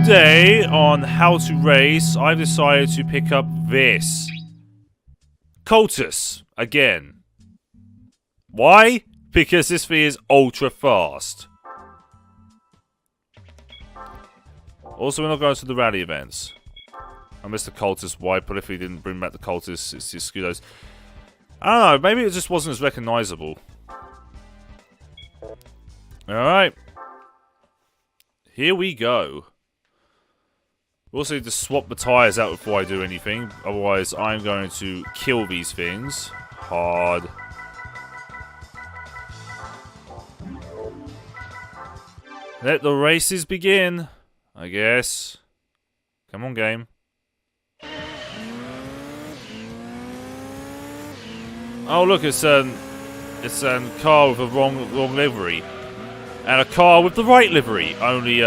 Today on How to Race, I've decided to pick up this. Cultus, again. Why? Because this thing is ultra fast. Also, we're not going to the rally events. I missed the Cultus wipe, but if we didn't bring back the Cultus, it's the Scudos. I don't know, maybe it just wasn't as recognizable. Alright. Here we go. We also need to swap the tyres out before I do anything. Otherwise, I'm going to kill these things. Hard. Let the races begin, I guess. Come on, game. Oh, look, it's a car with a wrong livery. And a car with the right livery. Only,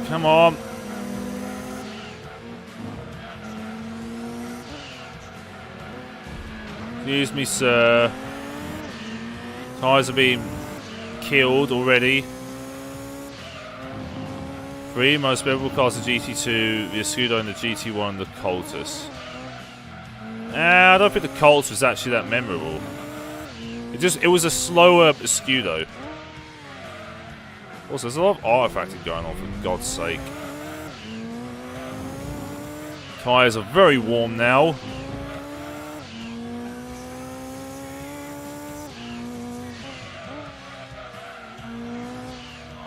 come on. Excuse me, sir. Tyres are being killed already. 3 most memorable cars in GT2, the Scudo and the GT1 and the Cultus. I don't think the Cultus was actually that memorable. It was a slower Scudo. Also, there's a lot of artifacting going on, for God's sake. Tyres are very warm now.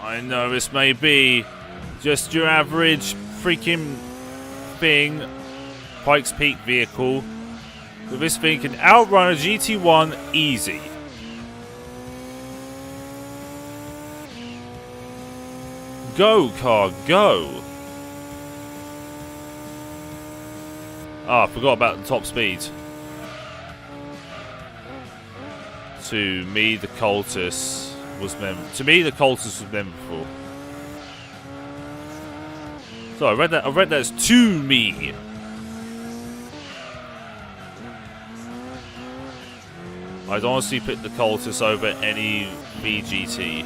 I know this may be just your average freaking thing, Pikes Peak vehicle, but this thing can outrun a GT1 easy. Go, car, go! Ah, I forgot about the top speed. To me, the Cultus was memorable. So I read that as to me. I'd honestly pick the Cultus over any VGT.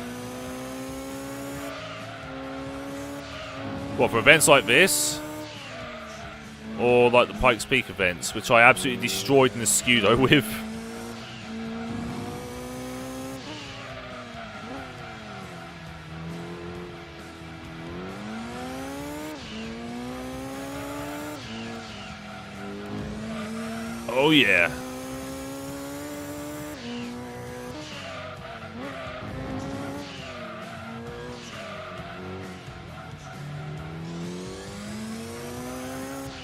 What, for events like this? Or like the Pikes Peak events, which I absolutely destroyed in the Scudo with. Oh yeah.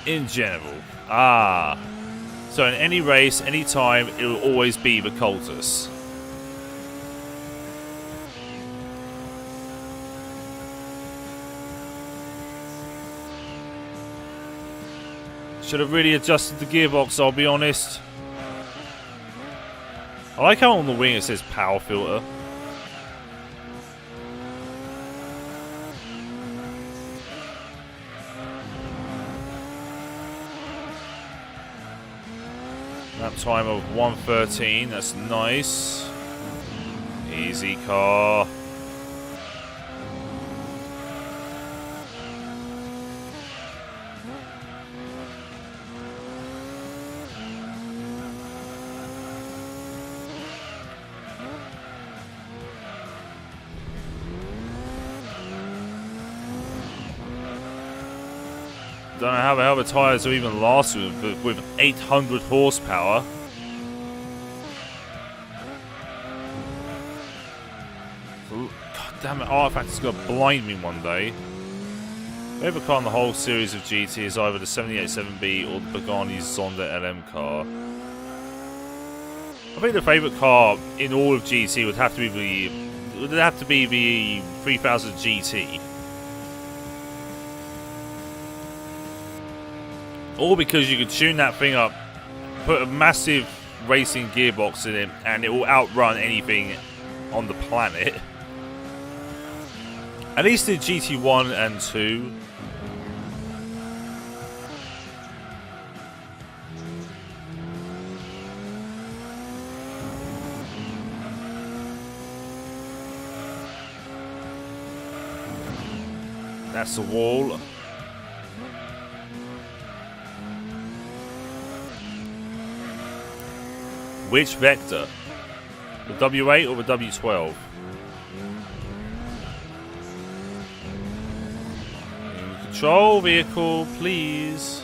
In general. So in any race, any time, it will always be the Cultus. Should have really adjusted the gearbox, I'll be honest. I like how on the wing it says power filter. Lap time of 1:13, that's nice. Easy car. Don't know how the hell the tyres will even last with 800 horsepower. God damn it, Artifact is going to blind me one day. My favourite car in the whole series of GT is either the 787B or the Pagani Zonda LM car. I think the favourite car in all of GT would have to be the 3000 GT. All because you could tune that thing up, put a massive racing gearbox in it, and it will outrun anything on the planet. At least in GT1 and 2. That's the wall. Which vector? The W8 or the W12? Control vehicle, please.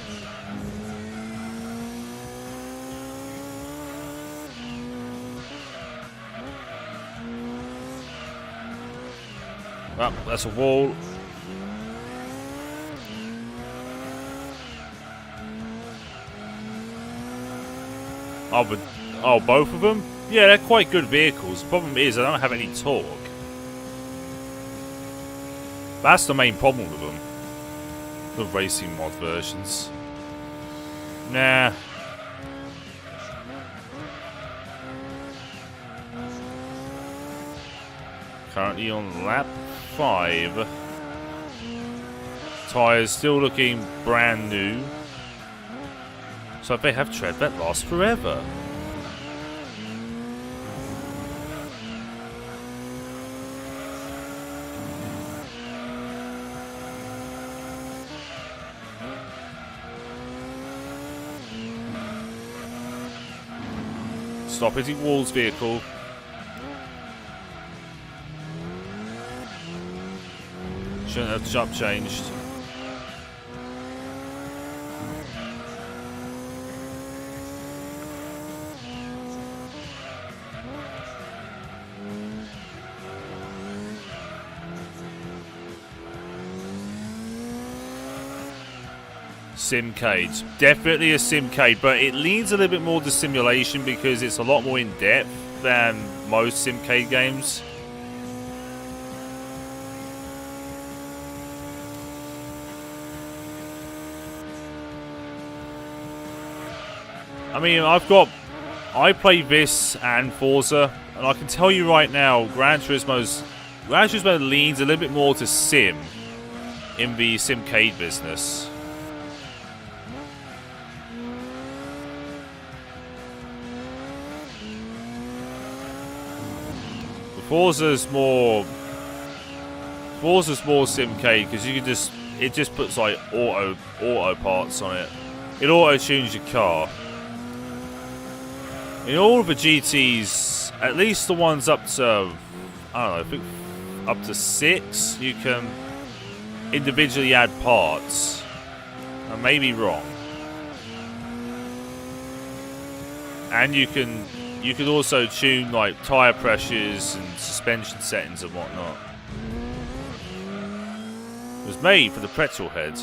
Oh, that's a wall. Oh, both of them? Yeah, they're quite good vehicles. The problem is, I don't have any torque. That's the main problem with them. The racing mod versions. Nah. Currently on lap 5. Tyres still looking brand new. So if they have tread, that lasts forever. Stop hitting walls, vehicle. Shouldn't have the jump changed. Simcade. Definitely a simcade, but it leans a little bit more to simulation because it's a lot more in depth than most simcade games. I mean, I play this and Forza, and I can tell you right now, Gran Turismo leans a little bit more to sim in the simcade business. Forza's more simcade because you can it just puts like auto parts on it. It auto tunes your car. In all of the GTs, at least the ones up to I don't know, I think up to 6, you can individually add parts. I may be wrong. And you can also tune like tyre pressures and suspension settings and whatnot. It was made for the pretzel head.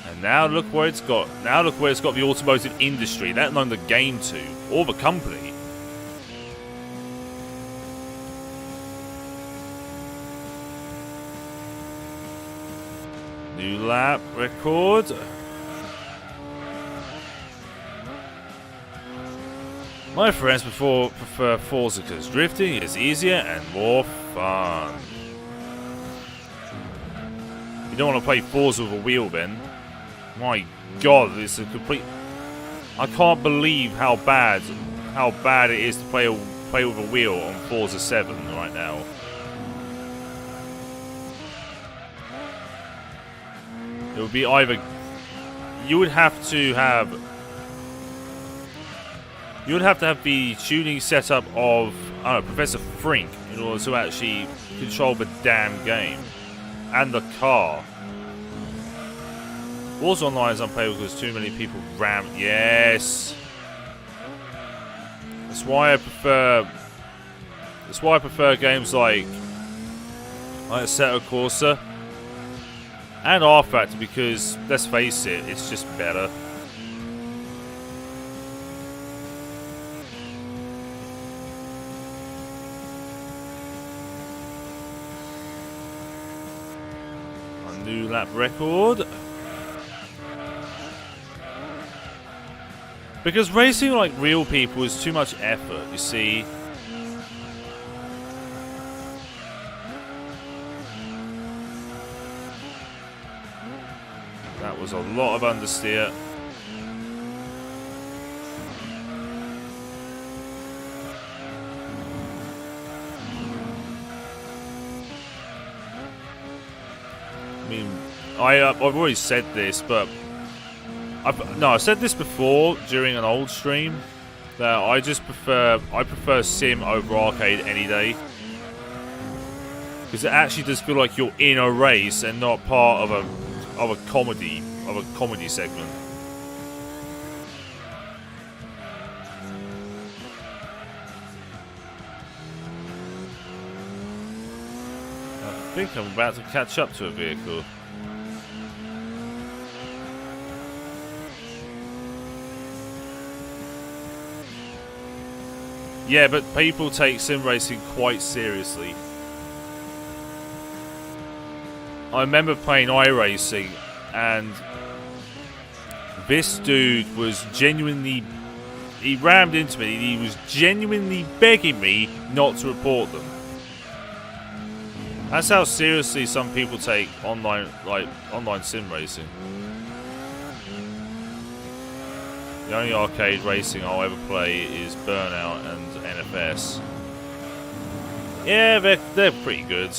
And now look where it's got. Now look where it's got the automotive industry, let alone the game to, or the company. New lap record. My friends prefer Forza because drifting is easier and more fun. You don't want to play Forza with a wheel then. My god, it's a complete... I can't believe how bad it is to play with a wheel on Forza 7 right now. It would be either... You would have to have the tuning setup of, I don't know, Professor Frink in order to actually control the damn game. And the car. Wars Online is unplayable because too many people ram. Yes! That's why I prefer games like Assetto Corsa and R-Factor because, let's face it, it's just better. New lap record. Because racing like real people is too much effort, you see. That was a lot of understeer. mean, I've already said this, but I've said this before during an old stream that I prefer sim over arcade any day, because it actually does feel like you're in a race and not part of a comedy segment. I think I'm about to catch up to a vehicle. Yeah, but people take sim racing quite seriously. I remember playing iRacing, and this dude was genuinely... He rammed into me, and he was genuinely begging me not to report them. That's how seriously some people take online sim racing. The only arcade racing I'll ever play is Burnout and NFS. Yeah, they're pretty good.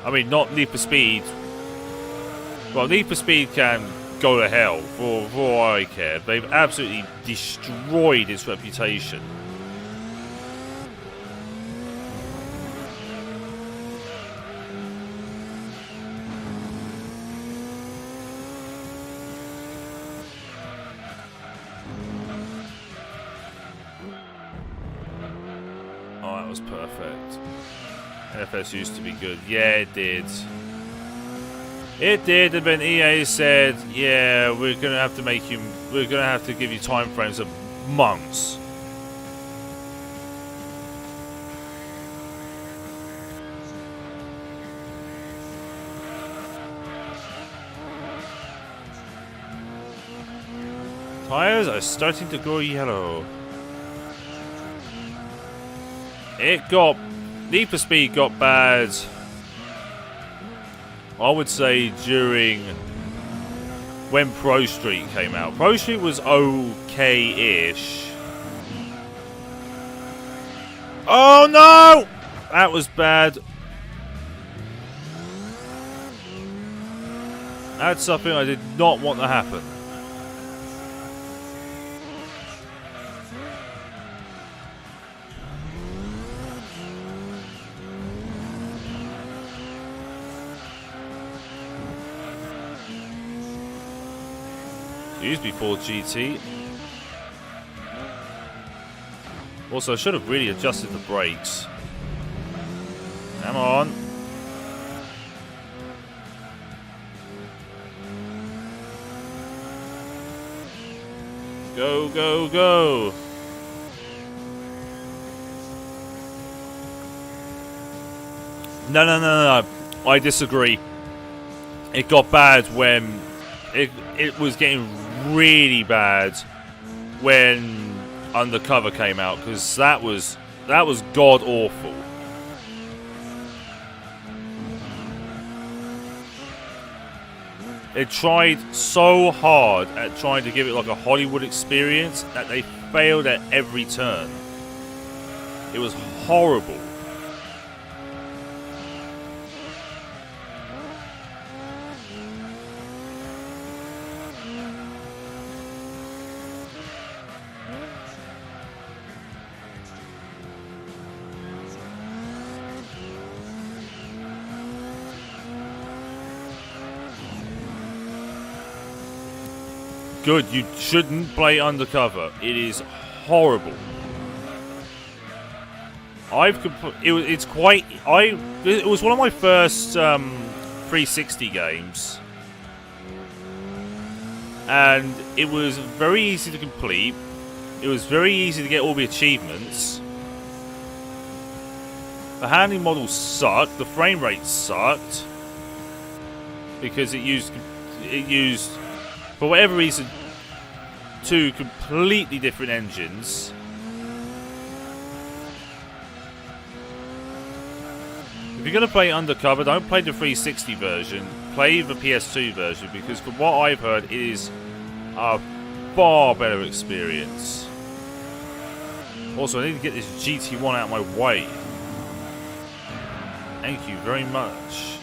I mean, not Need for Speed. Well, Need for Speed can go to hell for all I care. They've absolutely destroyed its reputation. Oh, that was perfect. NFS used to be good. Yeah, it did. It did, and then EA said, yeah, we're gonna have to give you time frames of months. Tires are starting to go yellow. Need for Speed got bad, I would say, during when Pro Street came out. Pro Street was okay-ish. Oh no! That was bad. That's something I did not want to happen. Used before GT. Also, I should have really adjusted the brakes. Come on. Go, go, go. No. I disagree. It got bad when... It was getting really bad when Undercover came out, because that was god awful. It tried so hard at trying to give it like a Hollywood experience that they failed at every turn. It was horrible. Good, you shouldn't play Undercover. It is horrible. It was one of my first 360 games, and it was very easy to complete. It was very easy to get all the achievements. The handling model sucked. The frame rate sucked because it used, for whatever reason, two completely different engines. If you're going to play Undercover, don't play the 360 version. Play the PS2 version, because from what I've heard, it is a far better experience. Also, I need to get this GT1 out of my way. Thank you very much.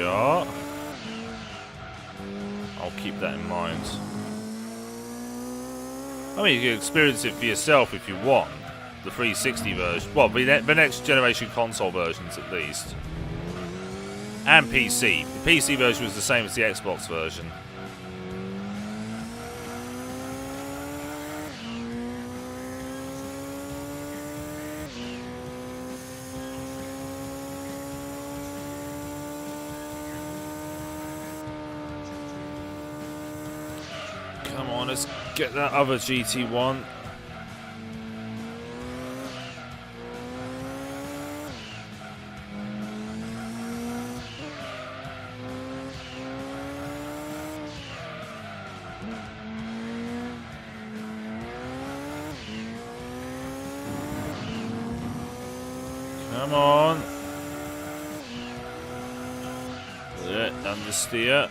are. I'll keep that in mind. I mean, you can experience it for yourself if you want. The 360 version. Well, the next generation console versions at least. And PC. The PC version was the same as the Xbox version. Come on, let's get that other GT1. Come on. Understeer.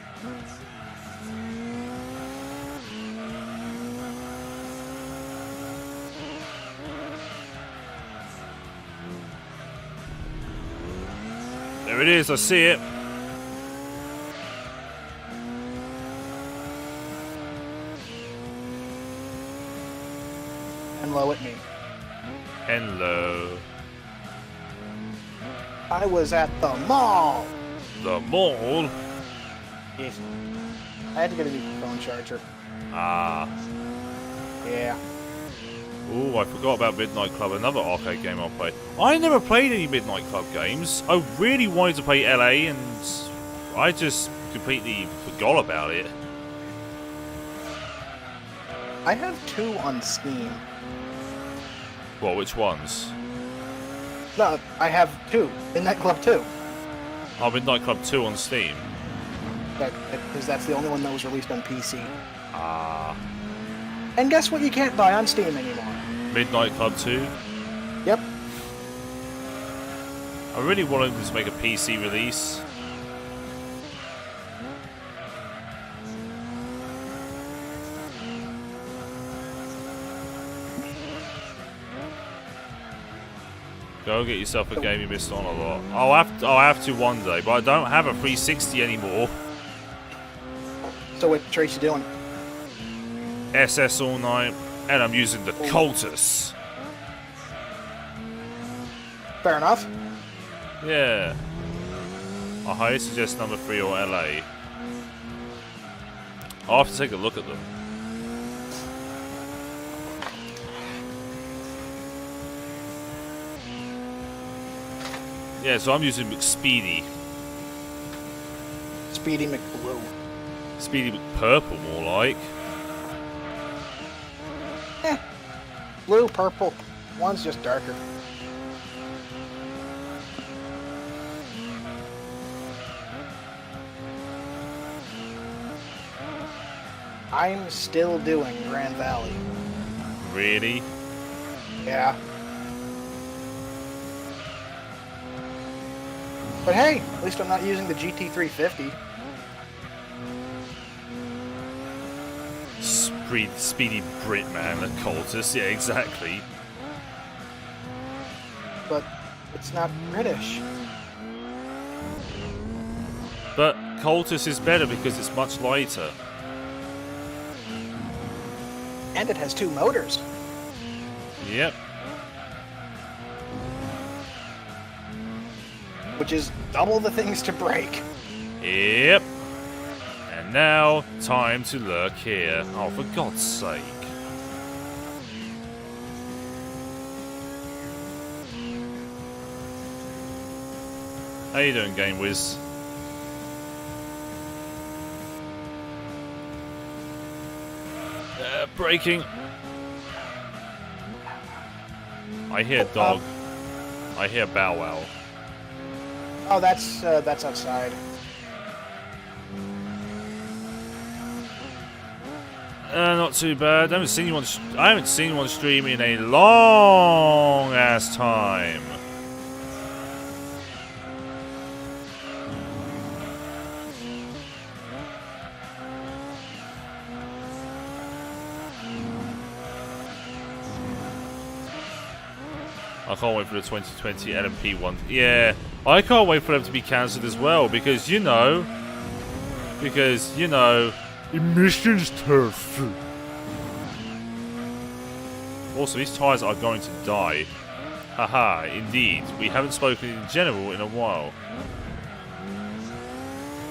There it is, I see it. Hello at me. Hello. I was at the mall. The mall? Yes. I had to get a new phone charger. Ah. Yeah. Ooh, I forgot about Midnight Club, another arcade game I'll play. I never played any Midnight Club games. I really wanted to play LA and I just completely forgot about it. I have 2 on Steam. Well, which ones? No, I have 2. Midnight Club 2. Oh, Midnight Club 2 on Steam. Because that's the only one that was released on PC. Ah. And guess what you can't buy on Steam anymore? Midnight Club 2? Yep. I really wanted them to make a PC release. Go get yourself a game you missed on a lot. I'll have to one day, but I don't have a 360 anymore. So what trace you doing? SS all night, and I'm using the Cultus. Fair enough. Yeah. I highly suggest number 3 or LA. I'll have to take a look at them. Yeah, so I'm using McSpeedy. Speedy McBlue. Speedy McPurple, more like. Blue, purple. One's just darker. I'm still doing Grand Valley. Really? Yeah. But hey, at least I'm not using the GT350. Speedy Brit man at Cultus, yeah, exactly. But it's not British. But Cultus is better because it's much lighter. And it has 2 motors. Yep. Which is double the things to break. Yep. And now, time to lurk here. Oh, for God's sake. How you doing, Game Wiz? Braking. I hear dog. I hear bow wow. Oh, that's outside. Not too bad. I haven't seen you on stream in a long ass time. can't wait for the 2020 LMP one. Yeah, I can't wait for them to be cancelled as well because you know, emissions turf. Also, these tyres are going to die. Haha, indeed. We haven't spoken in general in a while.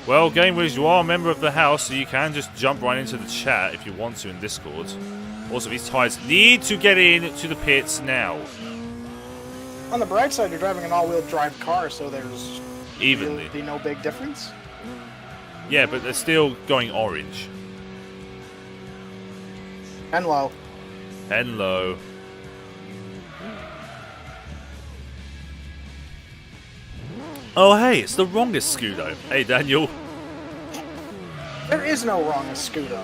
Well, GameWiz, you are a member of the house, so you can just jump right into the chat if you want to in Discord. Also, these tyres need to get into the pits now. On the bright side, you're driving an all-wheel drive car, so there's Evenly. really no big difference. Yeah, but they're still going orange. And low. And low. Oh, hey, it's the wrongest Scudo. Hey, Daniel. There is no wrong as Scudo.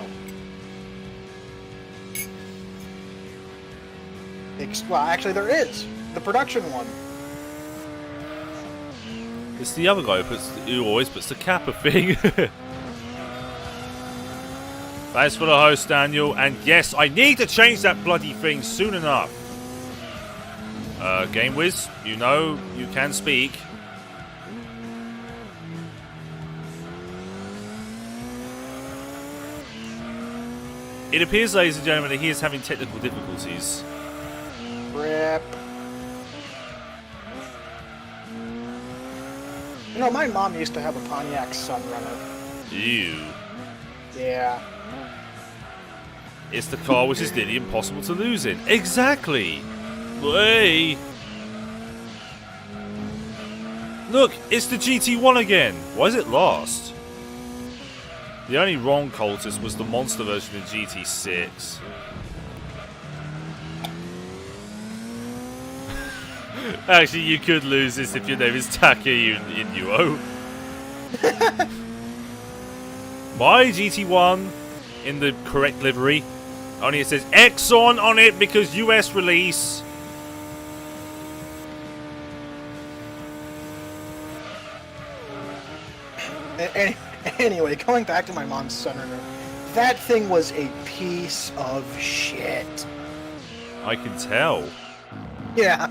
Well, actually, there is. The production one. It's the other guy who always puts the Kappa thing. Thanks for the host, Daniel. And yes, I need to change that bloody thing soon enough. GameWiz, you know you can speak. It appears, ladies and gentlemen, that he is having technical difficulties. Rip. You know, my mom used to have a Pontiac Sunrunner. Ew. Yeah. It's the car which is nearly impossible to lose in. Exactly! Hey! Look, it's the GT1 again! Why is it last? The only wrong cultist was the monster version of GT6. Actually, you could lose this if your name is Taka Inuo. My GT1 in the correct livery. Only it says Exxon on it because US release. Anyway, going back to my mom's Sunrunner, that thing was a piece of shit. I can tell. Yeah.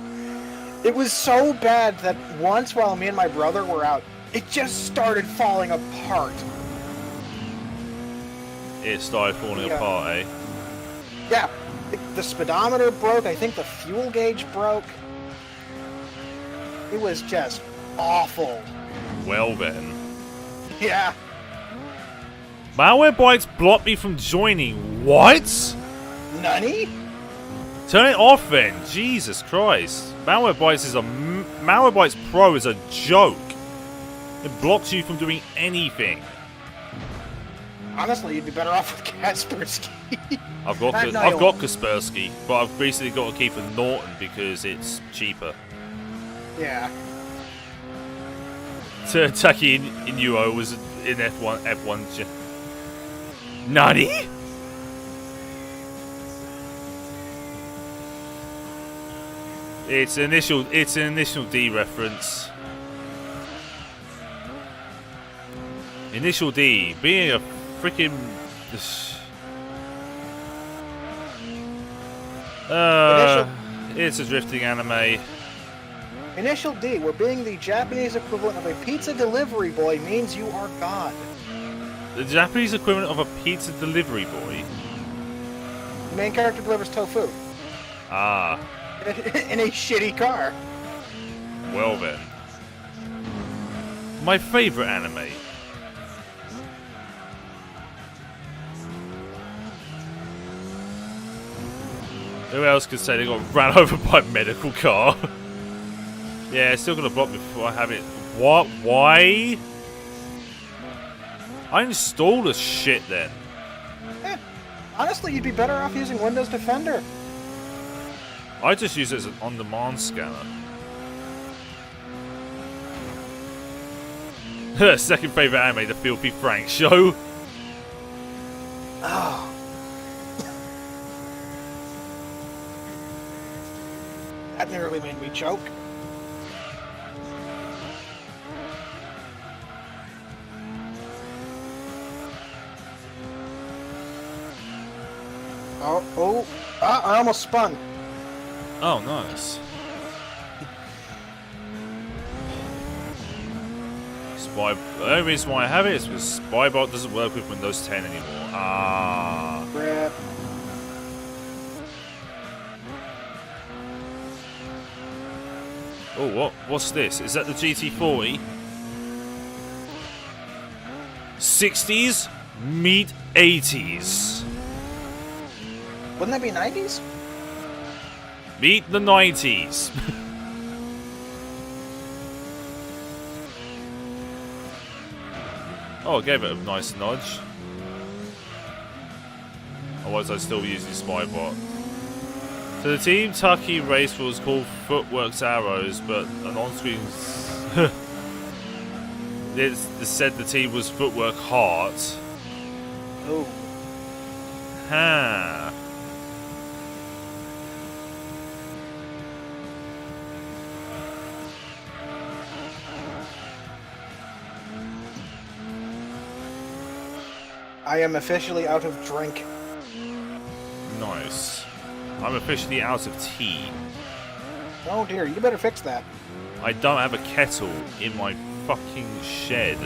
It was so bad that once while me and my brother were out, it just started falling apart. It started falling apart, eh? Yeah. The speedometer broke. I think the fuel gauge broke. It was just awful. Well then. Yeah. Malwarebytes blocked me from joining. What? Nani? Turn it off then. Jesus Christ. Malwarebytes is Malwarebytes Pro is a joke. It blocks you from doing anything. Honestly, you'd be better off with Kaspersky. I've got Kaspersky, but I've basically got to keep a Norton because it's cheaper. Yeah. Taki Inuo was in F1. Nani? It's an initial D reference. Initial D being a freaking. It's a drifting anime. Initial D, where being the Japanese equivalent of a pizza delivery boy means you are God. The Japanese equivalent of a pizza delivery boy? The main character delivers tofu. Ah. In a shitty car. Well then. My favourite anime. Who else could say they got ran over by a medical car? Yeah, it's still gonna block me before I have it. What? Why? I installed this shit then. Eh, honestly, you'd be better off using Windows Defender. I just use it as an on-demand scanner. Second favourite anime, The Filthy Frank Show. Oh. That nearly made me choke. I almost spun. Oh, nice. Spy. The only reason why I have it is because Spybot doesn't work with Windows 10 anymore. Ah. Crap. Oh, what? What's this? Is that the GT40? 60s meet 80s. Wouldn't that be 90s? Meet the 90s. Oh, I gave it a nice nudge. Otherwise, I'd still be using Spybot. So the Team Tucky race was called Footworks Arrows, but an on-screen it said the team was Footwork Heart. Oh. Huh. I am officially out of drink. Nice. I'm officially out of tea. Oh dear, you better fix that. I don't have a kettle in my fucking shed.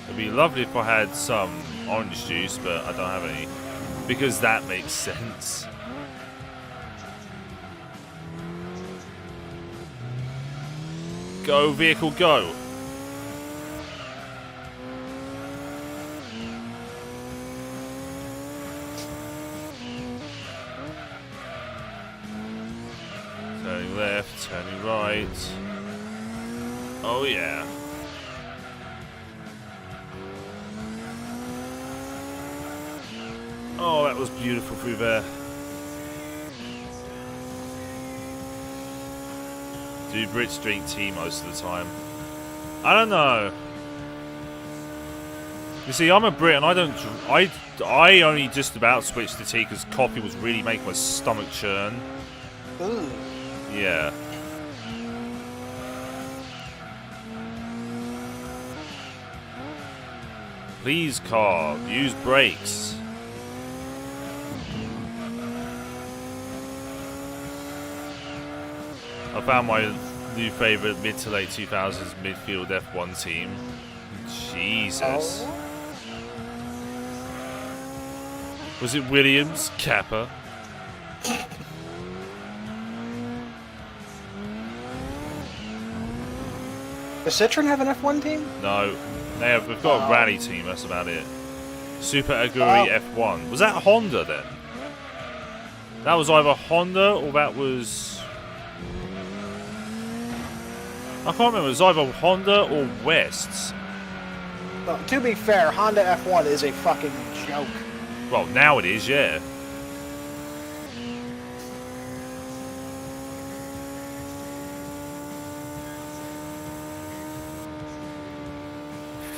It'd be lovely if I had some orange juice, but I don't have any. Because that makes sense. Go, vehicle, go! Turning left, turning right. Oh yeah. Oh, that was beautiful through there. Do Brits drink tea most of the time? I don't know. You see, I'm a Brit and I don't. I only just about switched to tea because coffee was really making my stomach churn. Ooh. Yeah. Please, car, use brakes. I found my new favourite mid to late 2000s midfield F1 team. Jesus. Oh. Was it Williams? Kappa? Does Citroen have an F1 team? No. They've got a rally team, that's about it. Super Aguri F1. Was that Honda then? That was either Honda or that was... I can't remember, it was either Honda or West's. Well, to be fair, Honda F1 is a fucking joke. Well, now it is, yeah.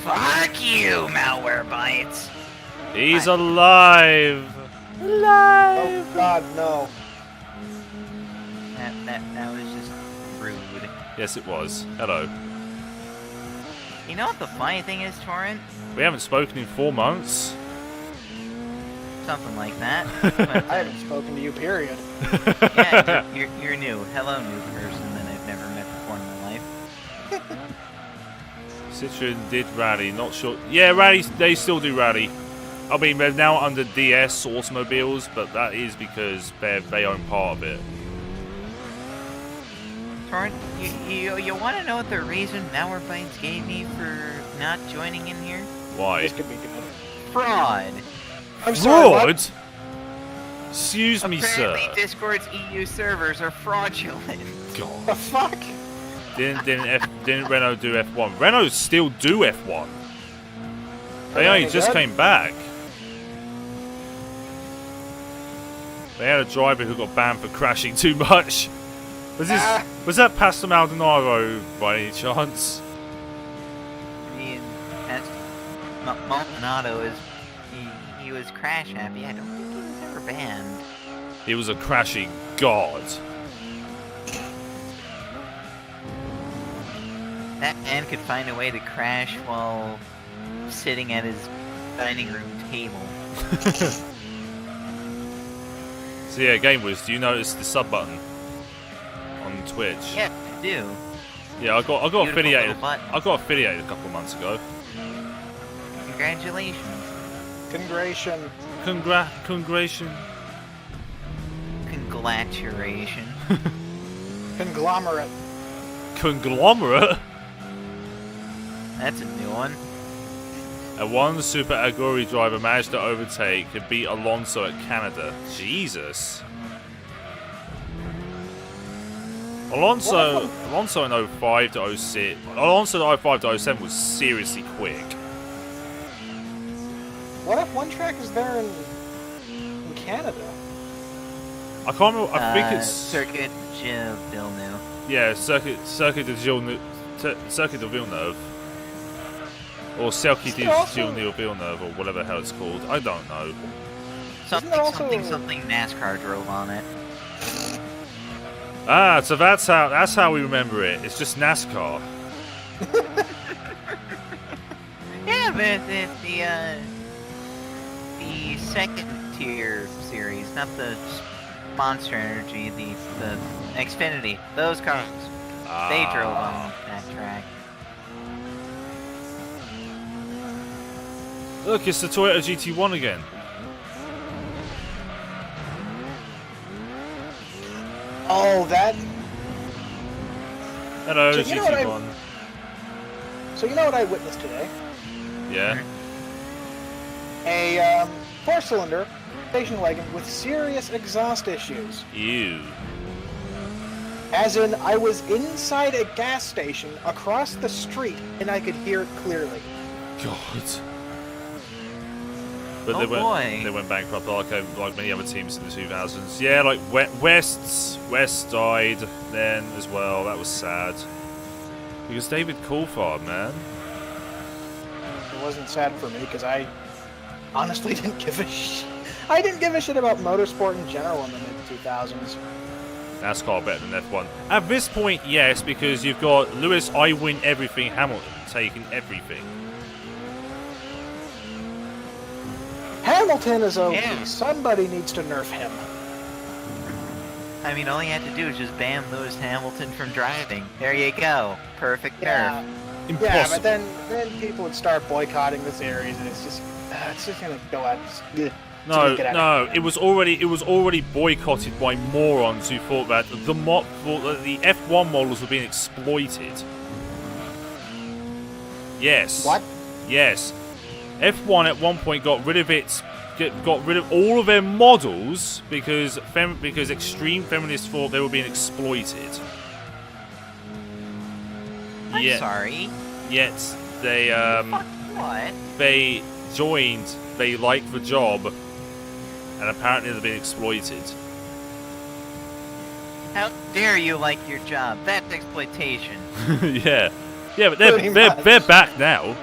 Fuck you, malware bites. He's alive! Alive! Oh god, no. That was just rude. Yes, it was. Hello. You know what the funny thing is, Torrent? We haven't spoken in 4 months. Something like that. But, I haven't spoken to you, period. yeah, you're new. Hello, new person that I've never met before in my life. Citroen did rally, not sure. Yeah, rally, they still do rally. I mean, they're now under DS automobiles, but that is because they own part of it. Torrent, you want to know what the reason malware bites gave me for not joining in here? Why? This could be good. Fraud. I'm sorry, Fraud? what? Excuse me, Apparently, sir. Discord's EU servers are fraudulent. God. The fuck? Didn't Renault do F1? Renault still do F1. They only just came back. They had a driver who got banned for crashing too much. Was that Pastor Maldonado by any chance? I mean, Maldonado is he was crash happy. I don't think he was ever banned. He was a crashing god. That man could find a way to crash while sitting at his dining room table. So yeah, GameWiz, do you notice the sub button on Twitch? Yeah, I do. Yeah, I got Beautiful affiliated. little button. I got affiliated a couple of months ago. Congratulations. Congration. Congratulation. Congratulation. Conglomerate. Conglomerate. That's a new one. And one Super Aguri driver managed to overtake and beat Alonso at Canada. Jesus. Alonso in 05 to 06. Alonso in 05 to 07 was seriously quick. What F1 track is there in Canada? I can't remember. I think it's Circuit de Villeneuve. yeah, Circuit de Villeneuve. Or Circuit de Villeneuve, or whatever the hell it's called. I don't know. Something NASCAR drove on it. Ah, so that's how we remember it. It's just NASCAR. Yeah, but the second tier series, not the Monster Energy, the Xfinity, those cars, they drove on that track. Look, it's the Toyota GT1 again. Oh, that. Hello, So you know what GT1. So you know what I witnessed today? Yeah. A 4-cylinder station wagon with serious exhaust issues. Ew. As in, I was inside a gas station across the street and I could hear it clearly. God. But Oh, boy. they went bankrupt like many other teams in the 2000s. Yeah, like West died then as well. That was sad. Because David Coulthard, man. It wasn't sad for me because I honestly didn't give a shit. I didn't give a shit about motorsport in general in the mid-2000s. NASCAR better than F1. At this point, yes, because you've got Lewis, I win everything, Hamilton taking everything. Hamilton is OP. Yeah. Somebody needs to nerf him. I mean, all you had to do was just ban Lewis Hamilton from driving. There you go. Perfect nerf. Impossible. Yeah, but then people would start boycotting the series, and it's just gonna go out. No, it was already boycotted by morons who thought that the F1 models were being exploited. Yes. What? Yes. F1 at one point got rid of all of their models because extreme feminists thought they were being exploited. I'm sorry. Yet they What? they liked the job, and apparently they're being exploited. How dare you like your job? That's exploitation. yeah, but Pretty they're much. back now.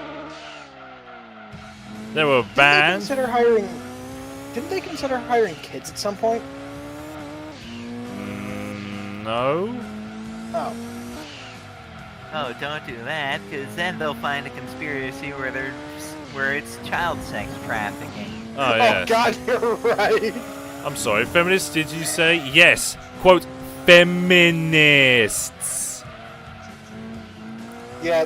They were banned. Didn't they consider hiring kids at some point? No. Oh. Oh, don't do that, because then they'll find a conspiracy where it's child sex trafficking. Oh yeah. Oh God, you're right. I'm sorry, feminists. Did you say yes? Quote feminists. Yeah,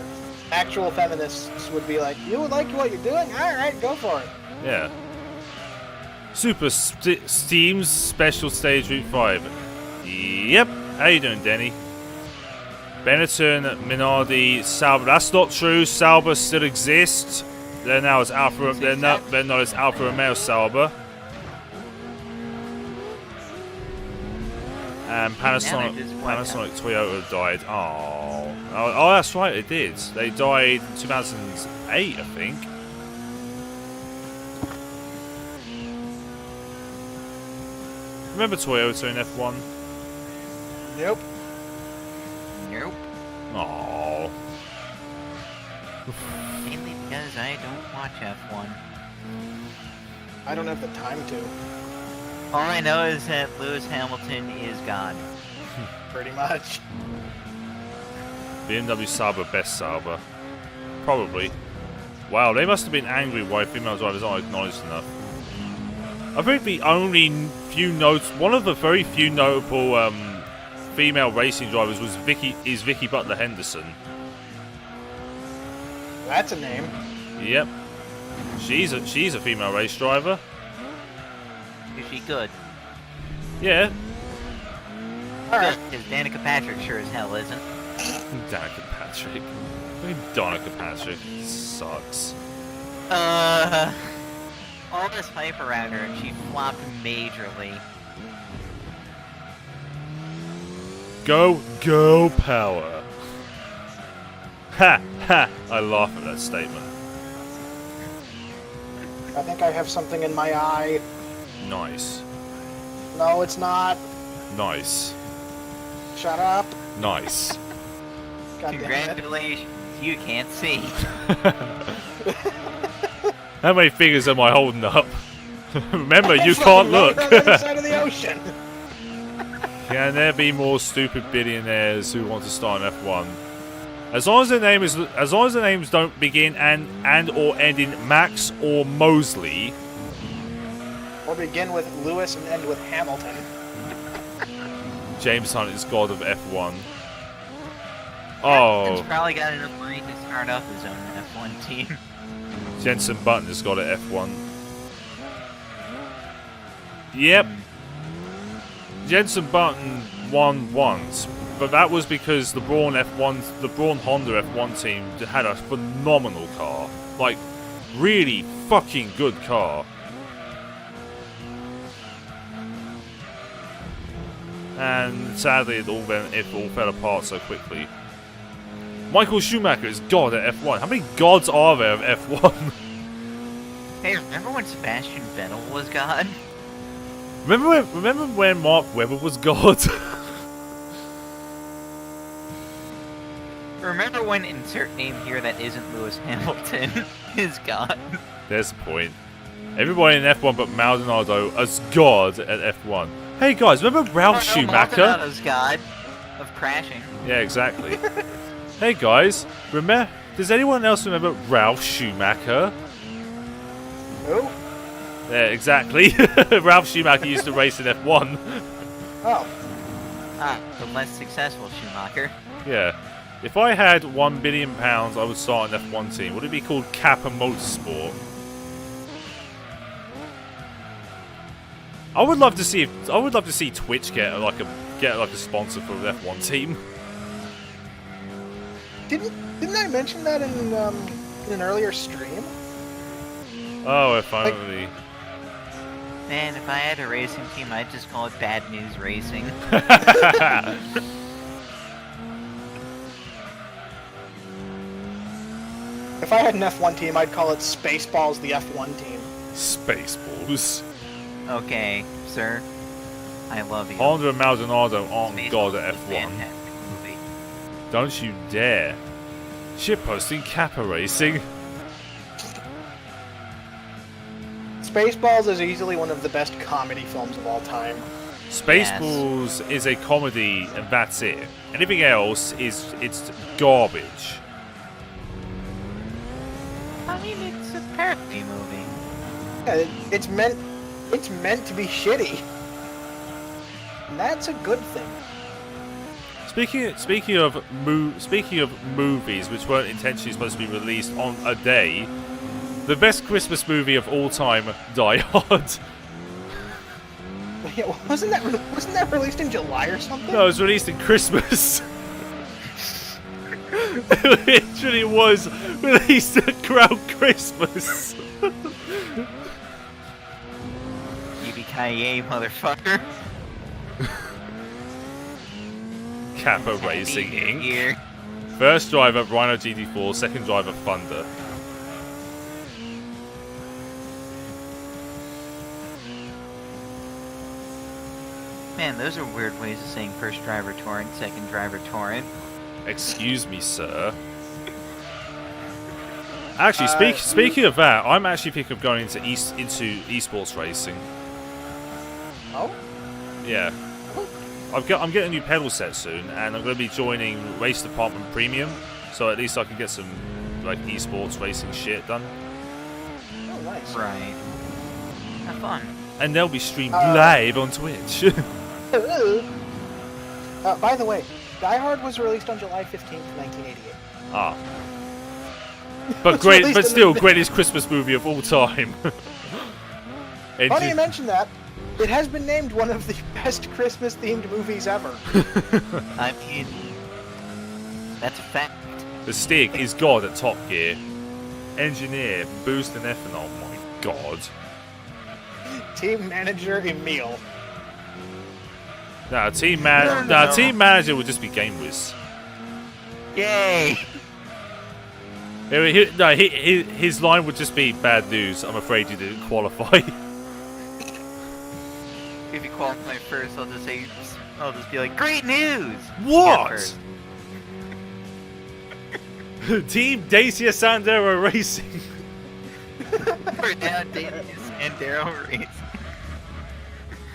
actual feminists would be like, "You would like what you're doing? All right, go for it." Yeah. Super Steam's Special Stage Route 5. Yep. How you doing, Denny? Benetton, Minardi, Sauber. That's not true. Sauber still exists. They're now as Alfa. They're not as Alfa Romeo Sauber. And Panasonic Toyota died. Oh, that's right. They did. They died in 2008, I think. Remember Toyota in F1? Nope. Nope. Oh. Mainly because I don't watch F1. I don't have the time to. All I know is that Lewis Hamilton is God. Pretty much. BMW Sauber, best Sauber. Probably. Wow, they must have been angry why female drivers aren't acknowledged enough. I think the only one of the very few notable female racing drivers is Vicky Butler Henderson. That's a name. Yep, she's a female race driver. Is she good? Yeah. Alright. Because Danica Patrick sure as hell isn't. Danica Patrick. Danica Patrick sucks. All this hype around her and she flopped majorly. Go girl power. Ha ha! I laugh at that statement. I think I have something in my eye. Nice. No, it's not. Nice. Shut up. Nice. God damn it. Congratulations, you can't see. How many fingers am I holding up? Remember, you can't look. On the other side of the ocean. Can there be more stupid billionaires who want to start an F1? As long as the names don't begin and or end in Max or Mosley. Or begin with Lewis and end with Hamilton. James Hunt is god of F1. He's Oh, probably got enough money to start up his own F1 team. Jensen Button has got an F1. Yep. Jensen Button won once, but that was because the Braun Honda F1 team had a phenomenal car. Like, really fucking good car. And sadly, it all fell apart so quickly. Michael Schumacher is god at F1. How many gods are there of F1? Hey, remember when Sebastian Vettel was God? Remember when Mark Webber was god? Remember when insert name here that isn't Lewis Hamilton is God? There's the point. Everybody in F1 but Maldonado as god at F1. Hey guys, remember Ralph Schumacher? Maldonado's God of crashing. Yeah, exactly. Hey guys, does anyone else remember Ralph Schumacher? Who? Yeah, exactly. Ralph Schumacher used to race in F1. Oh. Ah, the less successful Schumacher. Yeah. If I had £1 billion, I would start an F1 team. Would it be called Kappa Motorsport? I would love to see Twitch get like a sponsor for the F1 team. Didn't I mention that in an earlier stream? Oh, if only. Man, if I had a racing team, I'd just call it Bad News Racing. If I had an F1 team, I'd call it Spaceballs the F1 team. Spaceballs. Okay, sir. I love you. Honda and Maldonado aren't Spaceballs god at was a F1. fantastic movie. Don't you dare. Shitposting Kappa Racing. Spaceballs is easily one of the best comedy films of all time. Spaceballs is a comedy and that's it. Anything else it's garbage. I mean, it's a parody movie. Yeah, it's meant to be shitty. And that's a good thing. Speaking of movies which weren't intentionally supposed to be released on a day, the best Christmas movie of all time, Die Hard. Yeah, wasn't that released in July or something? No, it was released in Christmas. It literally was released around Christmas. Yippee-ki-yay, motherfucker. Kappa Racing Happy New Inc. Year. First driver Rhino GT4, second driver Thunder. Man, those are weird ways of saying first driver Torrent, second driver Torrent. Excuse me, sir. Actually, speaking of that, I'm actually thinking of going into esports racing. Oh? Yeah. I'm getting a new pedal set soon, and I'm going to be joining Race Department Premium, so at least I can get some like esports racing shit done. Oh, nice. Right. Have fun. And they'll be streamed live on Twitch. By the way, Die Hard was released on July 15th, 1988. Ah. But great, but still, greatest Christmas movie of all time. Funny you mention that. It has been named one of the best Christmas-themed movies ever. I mean, that's a fact. The stick is God at Top Gear. Engineer, boost and ethanol. My God. Team manager Emil. Team manager would just be Game Wiz. Yay! His line would just be bad news. I'm afraid you didn't qualify. If you qualify first, I'll just be like, great news! What? Team Dacia Sandero Racing. Or now Dacia Sandero Racing.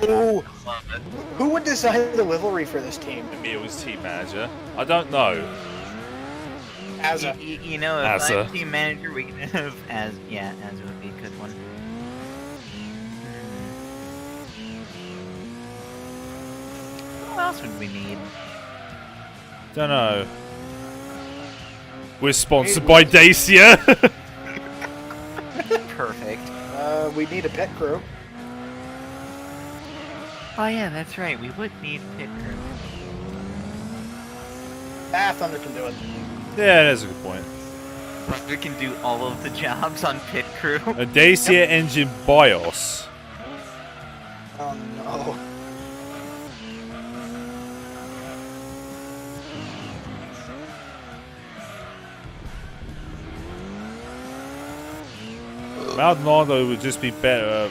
Ooh. Who would design the livery for this team? Emil's team manager. I don't know. Asa. You know, if Asa. I'm team manager, we can have Asa would be a good one. What else would we need? Don't know. We're sponsored by Dacia. Perfect. We need a pit crew. Oh yeah, that's right. We would need pit crew. Thunder can do it. Yeah, that's a good point. We can do all of the jobs on pit crew. A Dacia engine BIOS. Oh no. Maldonado would just be better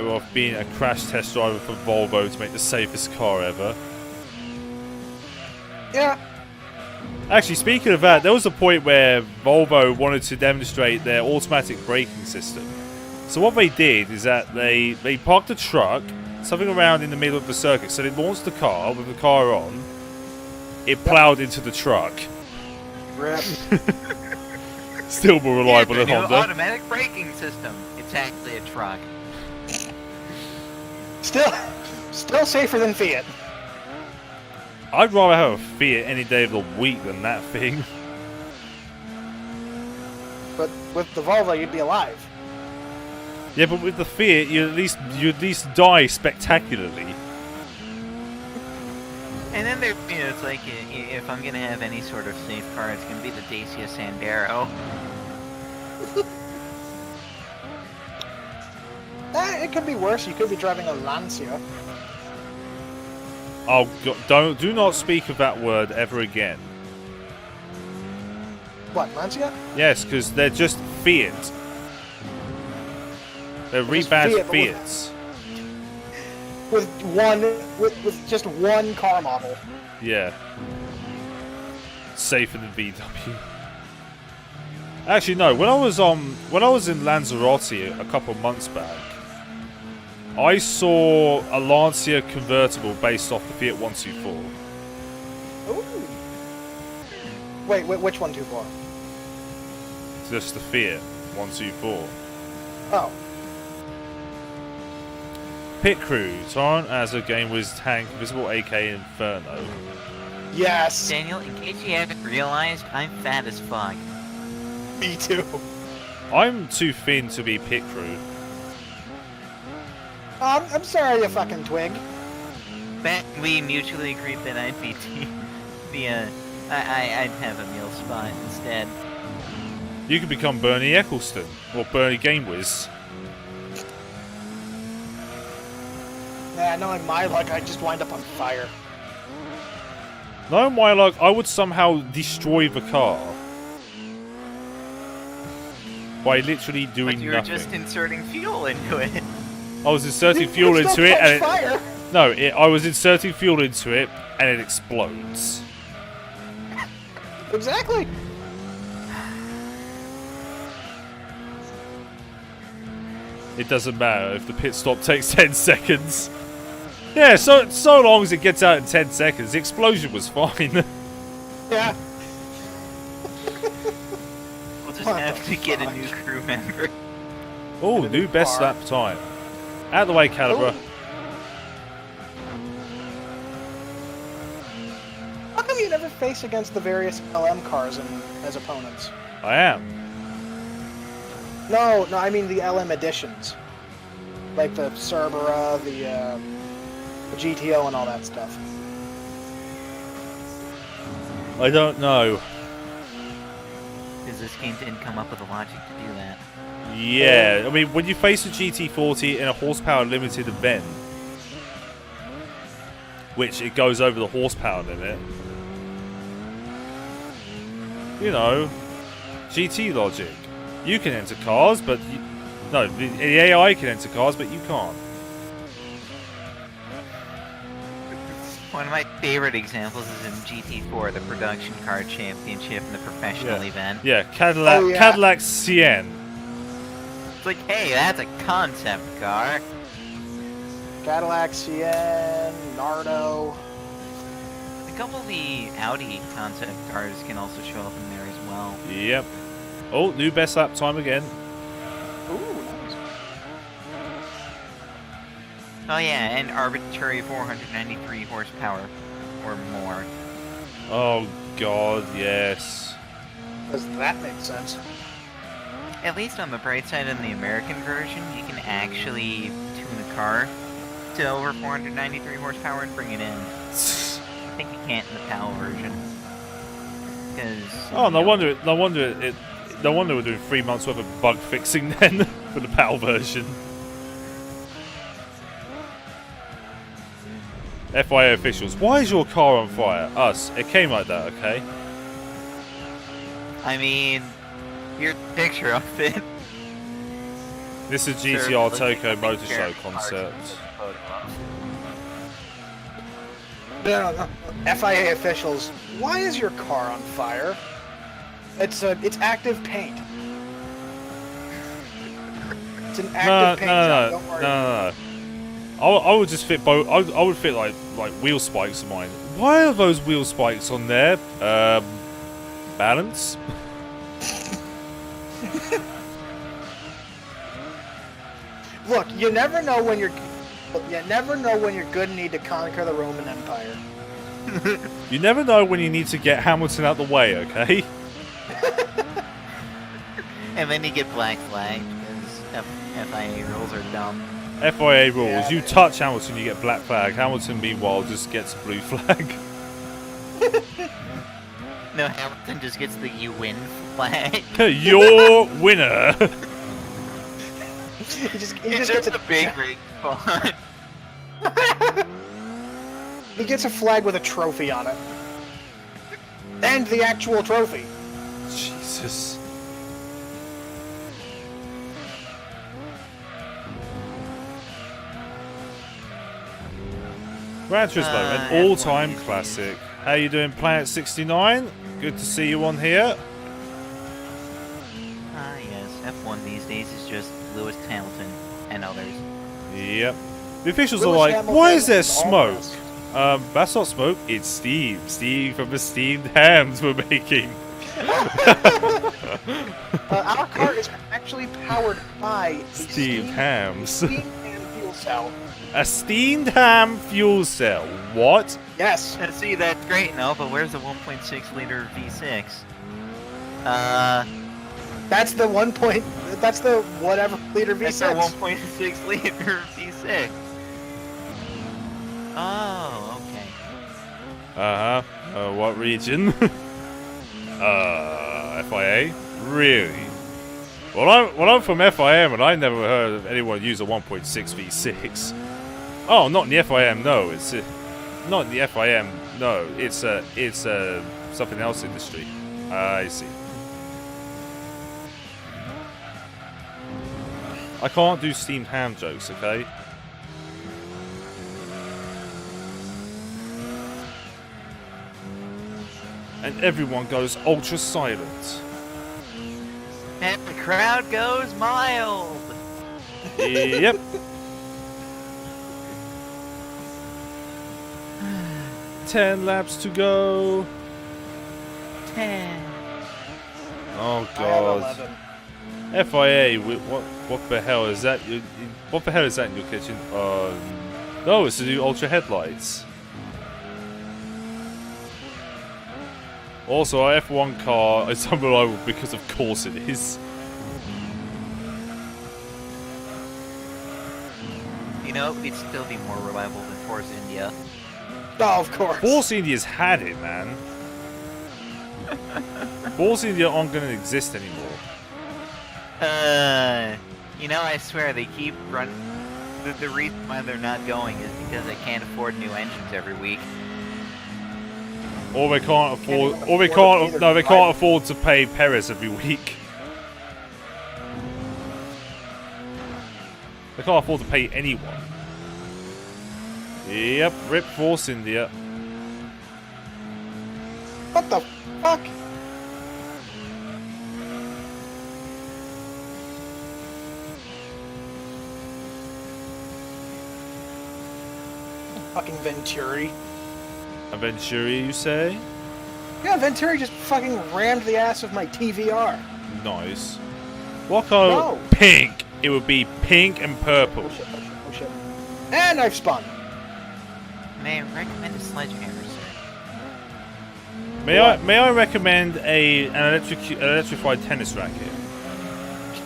off being a crash test driver for Volvo to make the safest car ever. Yeah. Actually, speaking of that, there was a point where Volvo wanted to demonstrate their automatic braking system. So what they did is that they parked a truck, something around in the middle of the circuit. So they launched the car with the car on. It ploughed into the truck. Rip. Still more reliable than new Honda. automatic braking system. It's actually a truck. Still safer than Fiat. I'd rather have a Fiat any day of the week than that thing. But with the Volvo, you'd be alive. Yeah, but with the Fiat, you at least die spectacularly. And then there, it's like if I'm gonna have any sort of safe car, it's gonna be the Dacia Sandero. It could be worse. You could be driving a Lancia. Oh God, do not speak of that word ever again. What, Lancia? Yes, because they're just Fiat. They're rebadged Fiats. With just one car model. Yeah. Safer than VW. Actually, no. When I was in Lanzarote a couple of months back, I saw a Lancia convertible based off the Fiat 124. Ooh. Wait, which 124? Just the Fiat 124. Oh. Pit crew. Torrent as a Game Wiz tank. Visible AK Inferno. Yes. Daniel, in case you haven't realized, I'm fat as fuck. Me too. I'm too thin to be pit crew. I'm sorry, you fucking twig. But we mutually agreed that I'd be I'd have a meal spot instead. You could become Bernie Eccleston or Bernie Game Wiz. Nah, knowing my luck, I'd just wind up on fire. No, my luck, I would somehow destroy the car. By literally doing But you were nothing. just inserting fuel into it. I was inserting fuel You'd into still it catch and fire. I was inserting fuel into it and it explodes. Exactly. It doesn't matter if the pit stop takes 10 seconds. Yeah, so long as it gets out in 10 seconds, the explosion was fine. Yeah. We'll just have to get a new crew member. Oh, new best lap time. Out of the way, Calibra. Ooh. How come you never face against the various LM cars as opponents? I am. No, I mean the LM editions. Like the Cerbera, the GTO, and all that stuff. I don't know. Because this game didn't come up with the logic to do that. Yeah, I mean, when you face a GT40 in a horsepower limited event, which it goes over the horsepower limit, you know, GT logic. You can enter cars, but no, the AI can enter cars, but you can't. One of my favorite examples is in GT4, the production car championship in the professional event. Yeah, Cadillac Sienne. It's like, hey, that's a concept car. Cadillac Sienne, Nardo. A couple of the Audi concept cars can also show up in there as well. Yep. Oh, new best lap time again. Ooh, nice. Oh yeah, and arbitrary 493 horsepower or more. Oh god, yes. Does that make sense? At least on the bright side, in the American version, you can actually tune a car to over 493 horsepower and bring it in. I think you can't in the PAL version. Because Oh, no wonder we're doing 3 months worth of bug fixing then for the PAL version. FIA officials, why is your car on fire? Us. It came like that, okay? I mean, here's a picture of it. This is GTR Tokyo Motor Show concept. No. FIA officials, why is your car on fire? It's active paint. It's an active paint job. Don't worry. No. I would just fit both. I would fit like wheel spikes on mine. Why are those wheel spikes on there? Balance. Look, you never know when you're good and need to conquer the Roman Empire. You never know when you need to get Hamilton out the way, okay? And then you get black flagged because FIA rules are dumb. FIA rules. Yeah, You touch Hamilton, you get black flag. Hamilton, meanwhile, just gets a blue flag. No, Hamilton just gets the "you win" flag. Your winner. He just It's gets a big rig font. He gets a flag with a trophy on it. And the actual trophy. Jesus. Gran Turismo, an all-time classic. How you doing, Planet 69? Good to see you on here. Ah, yes. F1 these days is just Lewis Hamilton and others. Yep. The officials Lewis are like, Hamilton why is there and smoke? almost. That's not smoke, it's steam. Steam from the steamed hams we're making. Our car is actually powered by a Steamed hams. steam and fuel cell. A steamed ham fuel cell. What? Yes. See, that's great, no, but where's the 1.6 liter V6? That's the that's the whatever liter That's V6. our 1.6 liter V6. Oh, okay. What region? FIA? Really? Well, I'm from FIM and I never heard of anyone use a 1.6 V6. Oh, not in the FIM, no. It's not in the FIM, no. It's something else industry. I see. I can't do steamed ham jokes, okay? And everyone goes ultra silent. And the crowd goes mild. Yep. Ten laps to go. 10. Oh I have god. 11. FIA, what the hell is that? What the hell is that in your kitchen? No, it's the new ultra headlights. Also, our F1 car is unreliable because of course it is. You know, it'd still be more reliable than Force India. Oh, of course. Force India's had it, man. Force India aren't going to exist anymore. You know, I swear they keep running. The reason why they're not going is because they can't afford new engines every week. Or they can't afford. Or they afford can't. No, they can't afford to pay Perez every week. They can't afford to pay anyone. Yep, rip Force India. What the fuck? Fucking Venturi. A Venturi, you say? Yeah, Venturi just fucking rammed the ass of my TVR. Nice. What color? No. Pink. It would be pink and purple. Oh shit, oh shit, oh shit. And I've spun. May I recommend a sledgehammer, sir? May I recommend an electrified tennis racket?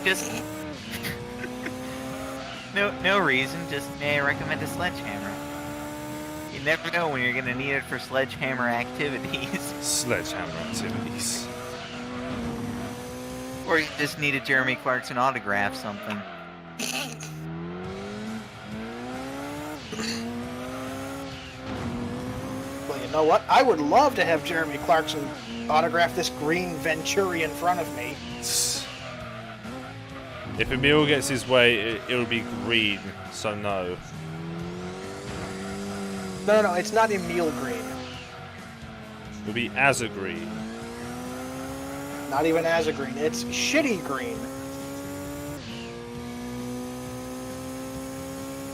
Just no reason. Just may I recommend a sledgehammer? You never know when you're gonna need it for sledgehammer activities. Sledgehammer activities. Or you just need a Jeremy Clarkson autograph something. Well, you know what? I would love to have Jeremy Clarkson autograph this green Venturi in front of me. If Emil gets his way, it'll be green, so no. No, it's not Emil green. It'll be Azza green. Not even as a green. It's shitty green.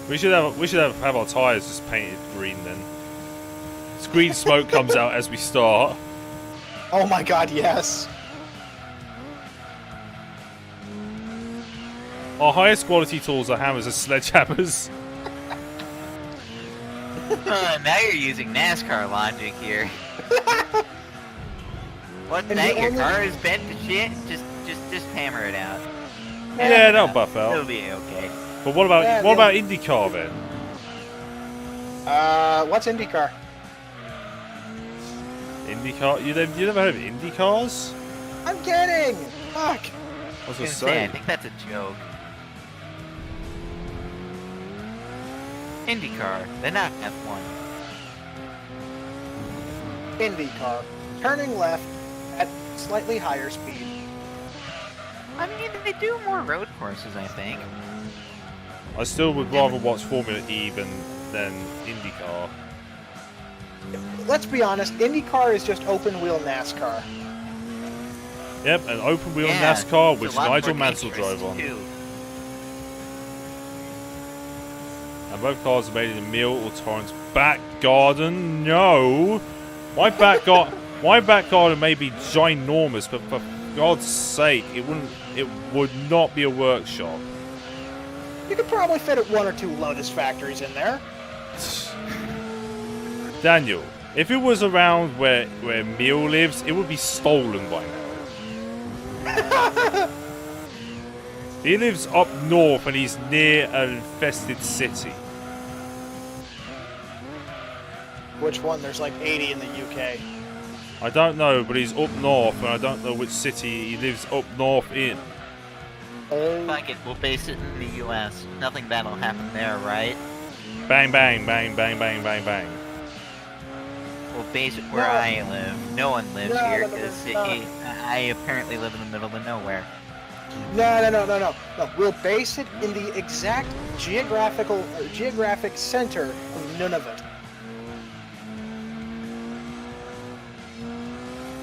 We should have our tires just painted green then. This green smoke comes out as we start. Oh my god, yes. Our highest quality tools are hammers and sledgehammers. Now you're using NASCAR logic here. What? And That the your only- car is bent to shit? Just hammer it out. Yeah, that'll buff It'll out. be okay. But what about Yeah, IndyCar then? What's IndyCar? IndyCar? You never heard of IndyCars? I'm kidding! Fuck! I was I gonna was gonna say, I say. think that's a joke. IndyCar, they're not F1. IndyCar. Turning left at slightly higher speed. I mean, they do more road courses, I think. I still would rather watch Formula E than IndyCar. Let's be honest, IndyCar is just open-wheel NASCAR. Yep, an open wheel Yeah, NASCAR it's which a lot Nigel more Mansell dangerous, drove on. too. And both cars are made in Emil or Torrent's back garden. No! My back garden may be ginormous, but for God's sake, it would not be a workshop. You could probably fit at one or two Lotus factories in there. Daniel, if it was around where Emil lives, it would be stolen by now. He lives up north and he's near an infested city. Which one? There's like 80 in the UK. I don't know, but he's up north and I don't know which city he lives up north in. Fuck it, we'll base it in the US. Nothing bad'll happen there, right? Bang, bang, bang, bang, bang, bang, bang. We'll base it where No. I live. No one lives No, here, no, no, because no. I apparently live in the middle of nowhere. No. We'll base it in the exact geographic center of Nunavut.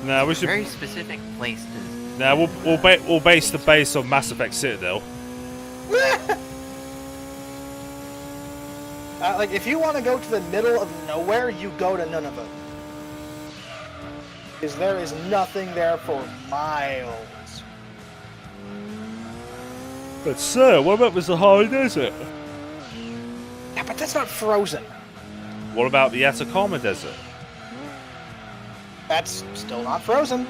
Now we should. Very specific place to... Now we'll base the base on Mass Effect Citadel. Like, if you want to go to the middle of nowhere, you go to Nunavut. Because there is nothing there for miles. But sir, what about the Sahara Desert? Yeah, but that's not frozen. What about the Atacama Desert? That's still not frozen.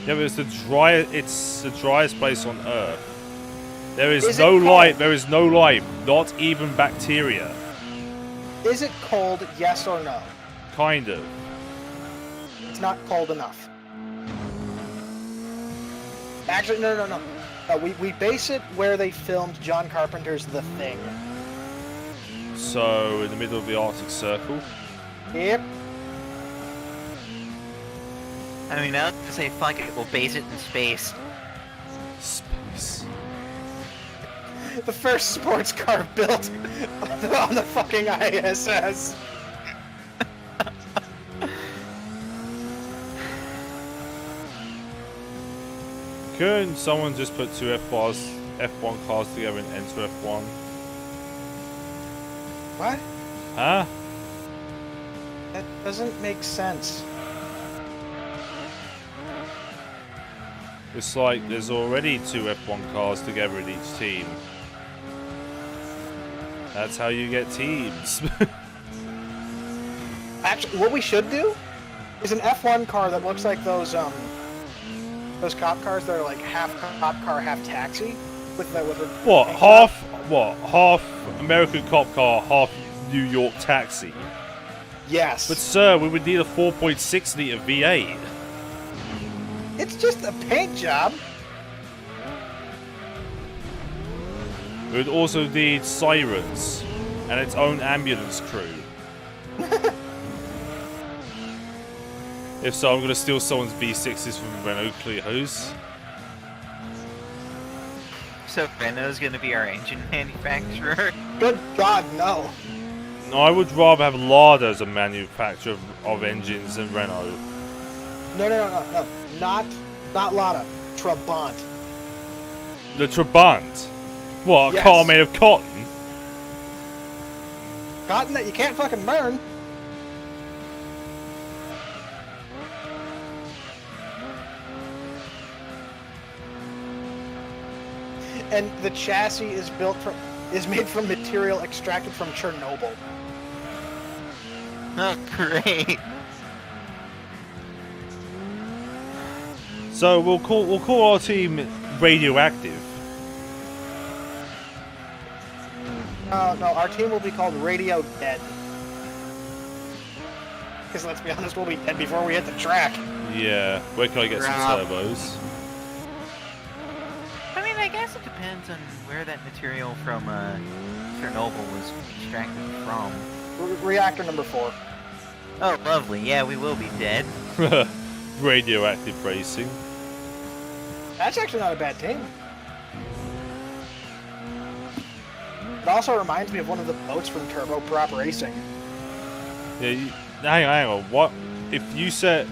Yeah, but it's the driest place on Earth. There is Is no it cold? life. There is no life. Not even bacteria. Is it cold, yes or no? Kind of. It's not cold enough. Actually, no. We base it where they filmed John Carpenter's The Thing. So in the middle of the Arctic Circle. Yep. I mean, I was gonna say, fuck it, we'll base it in space. Space. The first sports car built on the fucking ISS. Couldn't someone just put two F1 cars together and enter F1? What? Huh? That doesn't make sense. It's like there's already two F1 cars together in each team. That's how you get teams. Actually, what we should do is an F1 car that looks like those cop cars that are like half cop car, half taxi. With a What? Half American cop car, half New York taxi. Yes. But sir, we would need a 4.6 liter V8. It's just a paint job. We would also need sirens and its own ambulance crew. If so, I'm going to steal someone's V6s from Renault Clio's. So Renault's gonna be our engine manufacturer? Good God, no. No, I would rather have Lada as a manufacturer of engines than Renault. No. Not Lada. Trabant. The Trabant? What, a Yes. car made of cotton? Cotton that you can't fucking burn. And the chassis is made from material extracted from Chernobyl. Oh, great. So we'll call our team Radioactive. No, our team will be called Radio Dead. Because let's be honest, we'll be dead before we hit the track. Yeah, where can I get some Rob. turbos? I mean, I guess it depends on where that material from Chernobyl was extracted from. Reactor number 4. Oh, lovely. Yeah, we will be dead. Radioactive Racing. That's actually not a bad team. It also reminds me of one of the boats from Turbo Prop Racing. Yeah, hang on. What if you say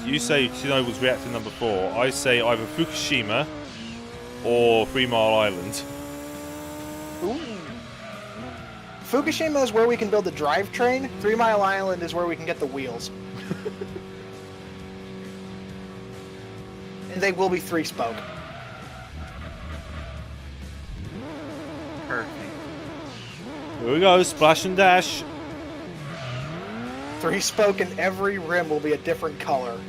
Chernobyl's reactor number 4? I say either Fukushima or 3 Mile Island. Ooh. Fukushima is where we can build the drivetrain. 3 Mile Island is where we can get the wheels. And they will be 3-spoke. Perfect. Here we go, splash and dash. 3-spoke and every rim will be a different color.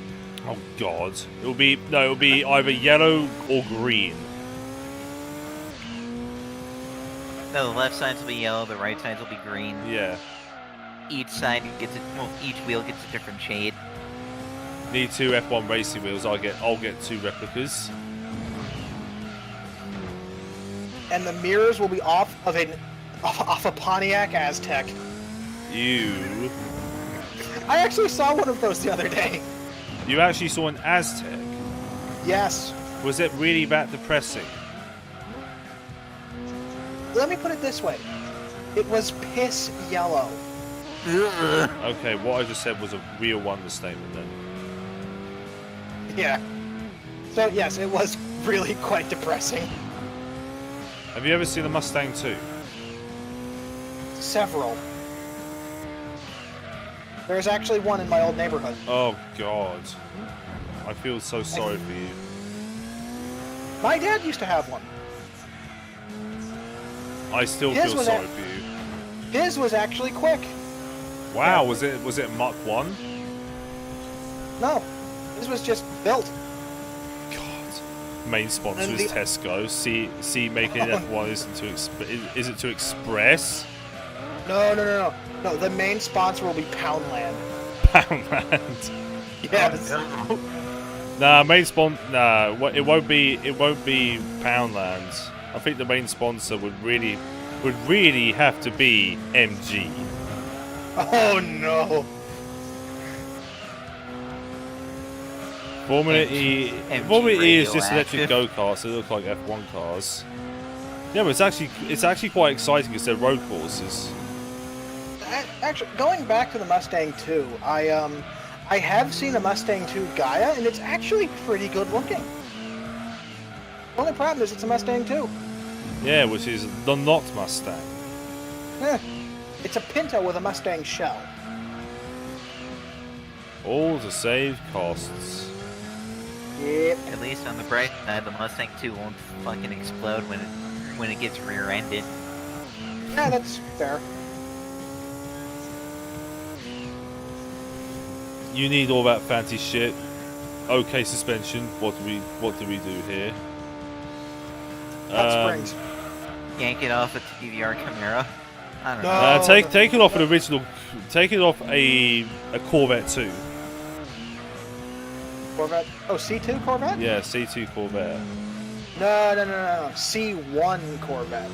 Oh God, it'll be either yellow or green. No, the left sides will be yellow, the right sides will be green. Yeah. Each side gets each wheel gets a different shade. Need 2 F1 racing wheels. I'll get 2 replicas. And the mirrors will be off of a Pontiac Aztec. You I actually saw one of those the other day. actually saw an Aztec. Yes. Was it really that depressing? Let me put it this way. It was piss yellow. Ugh. Okay, what I just said was a real understatement then. Yeah. So yes, it was really quite depressing. Have you ever seen a Mustang 2? Several. There's actually one in my old neighborhood. Oh God. I feel so sorry for you. My dad used to have one. I still His feel was sorry a- for you. His was actually quick. Wow, was it Mach 1? No, his was just built. God. Main sponsor And is the- Tesco. See making Oh. F1 is it to Express? No. The main sponsor will be Poundland. Poundland. Yes. Nah, it won't be Poundland. I think the main sponsor would really have to be MG. Oh no. Formula MG E is just electric radioactive. go-karts. They look like F1 cars. Yeah, but it's actually quite exciting because they're road courses. Actually, going back to the Mustang 2, I have seen a Mustang 2 Gaia, and it's actually pretty good looking. The only problem is it's a Mustang 2. Yeah, which is the not Mustang. Eh, it's a Pinto with a Mustang shell. All to save costs. Yep. At least on the bright side, the Mustang 2 won't fucking explode when it gets rear-ended. Yeah, that's fair. You need all that fancy shit. Okay, suspension. What do we do here? Hot springs. Yank it off a TVR Camaro. I don't No. know. Take it off an original. Take it off a Corvette 2. Corvette. Oh, C2 Corvette? Yeah, C2 Corvette. No. C1 Corvette.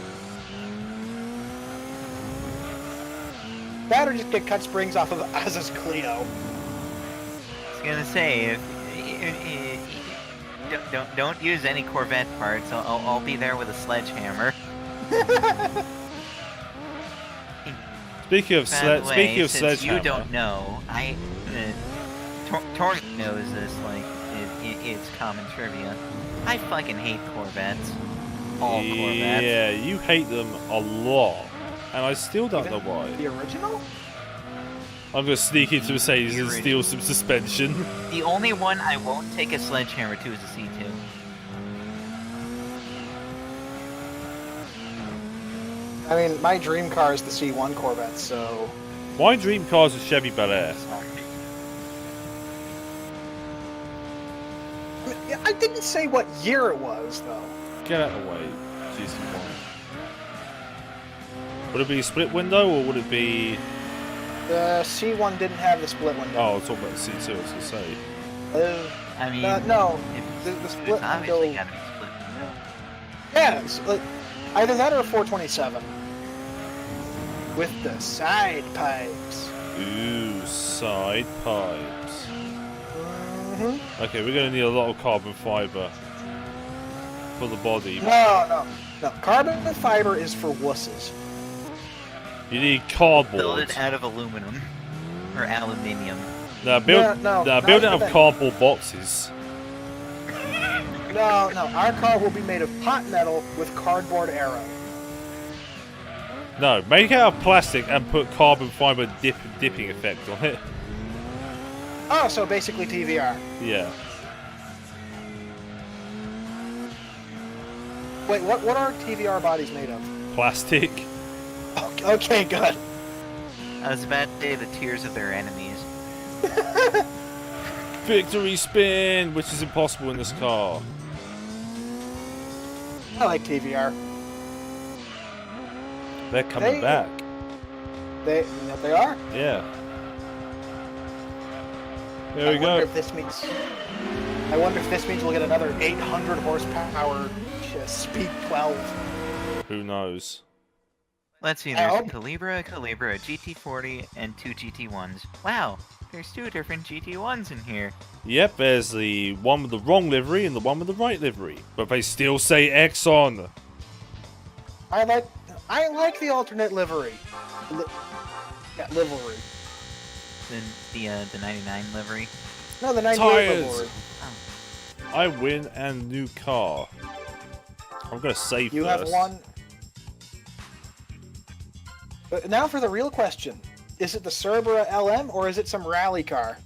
That or just get cut springs off of Az's Clio. I was gonna say, don't use any Corvette parts. I'll be there with a sledgehammer. Speaking of By the way, since sledgehammer. you don't know, Torrent knows this. Like it's common trivia. I fucking hate Corvettes. All Corvettes. Yeah, you hate them a lot, and I still don't know why. The original? I'm gonna sneak into Mercedes and steal some suspension. The only one I won't take a sledgehammer to is a C2. I mean, my dream car is the C1 Corvette, so... My dream car is a Chevy Bel Air. I didn't say what year it was, though. Get out of the way, GC1. Would it be a split window or would it be? The C1 didn't have the split window. Oh, I was talking about the C2. I was gonna say. I mean, No, if the split it's obviously window... gotta be split window. Yeah, either that or a 427. With the side pipes. Ooh, side pipes. Mm-hmm. Okay, we're gonna need a lot of carbon fiber for the body. No. Carbon fiber is for wusses. You need Build cardboard. it out of aluminum or aluminium. Now build No, build it not out of even. cardboard boxes. No, our car will be made of hot metal with cardboard arrow. No, make it out of plastic and put carbon fiber dipping effect on it. Oh, so basically TVR. Yeah. Wait, what are TVR bodies made of? Plastic. Okay, good. I was about to say the tears of their enemies. Victory spin, which is impossible in this car. I like TVR. They're coming back. They are. Yeah. There we I wonder go. if this means. I wonder if this means we'll get another 800 horsepower Speed 12. Who knows? Let's see, there's a Calibra, a GT40, and 2 GT1s. Wow, there's 2 different GT1s in here. Yep, there's the one with the wrong livery and the one with the right livery. But they still say X on. I like the alternate livery. Livery. The 99 livery. No, the 98 Tires. livery. I win and new car. I'm gonna save You first. have one. But now for the real question: is it the Cerbera LM or is it some rally car?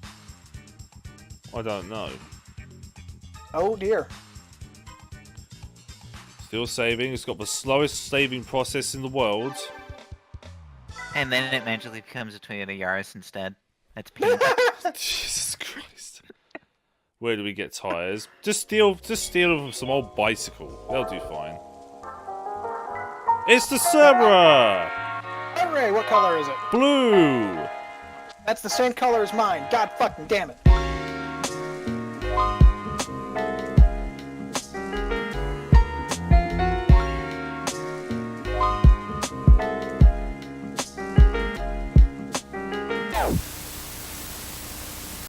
I don't know. Oh dear. Still saving. It's got the slowest saving process in the world. And then it magically becomes a Toyota Yaris instead. That's pink. Jesus Christ. Where do we get tires? Just steal some old bicycle. They'll do fine. It's the Cerberus! Hooray! What color is it? Blue! That's the same color as mine. God fucking damn it.